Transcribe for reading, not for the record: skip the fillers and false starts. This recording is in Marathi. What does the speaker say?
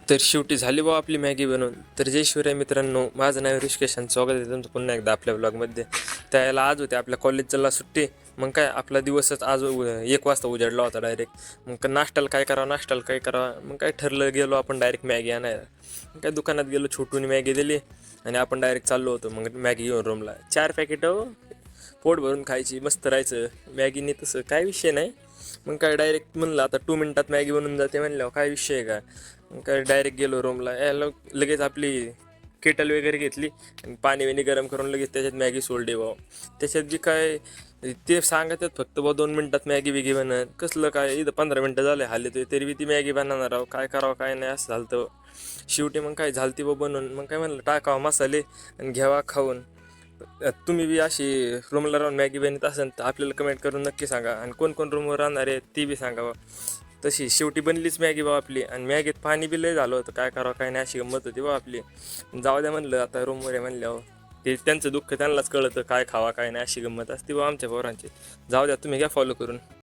तर शेवटी झाली बा आपली मॅगी बनवून. तर जय शिवराय मित्रांनो, माझं नाव ऋषिकेश आणि स्वागत आहे तुमचं पुन्हा एकदा आपल्या ब्लॉगमध्ये. त्याला आज होते आपल्या कॉलेजला सुट्टी. मग काय आपला दिवसच आज 1 वाजता उजाडला होता डायरेक्ट. मग नाश्त्याला काय करावं मग काय ठरलं, गेलो आपण डायरेक्ट मॅगी आणायला. मग काय दुकानात गेलो, छोटूनी मॅगी दिली आणि आपण डायरेक्ट चाललो होतो मग मॅगी घेऊन रूमला. 4 पॅकेटं पोट भरून खायची, मस्त राहायचं मॅगीने, तसं काय विषय नाही. मग काय डायरेक्ट म्हणलं आता 2 मिनटात मॅगी बनून जाते म्हणल्यावर काय विषय आहे का. मग काय डायरेक्ट गेलो रूमला. यायला लगेच आपली केटल वगैरे घेतली आणि पाणी विणी गरम करून लगेच त्याच्यात मॅगी सोडली भाऊ. त्याच्यात बी काय ते सांगतात फक्त बा 2 मिनटात मॅगी बिगी बनत, कसलं काय इथं 15 मिनटं झाले हाले तरी बी ती मॅगी बनवणार आहो, काय करावं काय नाही असं झालं तर. शेवटी मग काय झालती बा बनवून. मग काय म्हणलं टाकावं मसाले आणि घ्यावा खाऊन. तुम्ही बी अशी रूमला राहून मॅगी बनवत असेल तर आपल्याला कमेंट करून नक्की सांगा, आणि कोण कोण रूमवर राहणार आहे ती बी सांगा. तशी शेवटी बनलीच मॅगी बा आपली, आणि मॅगीत पाणी बी लय झालं होतं, काय करावं काय नाही अशी गंमत होती बा आपली. जाऊ द्या म्हणलं आता रूमवर आहे म्हणल्यावर ते त्यांचं दुःख त्यांनाच कळतं, काय खावा काय नाही अशी गंमत असते बा आमच्या पोरांची. जाऊ द्या, तुम्ही घ्या फॉलो करून.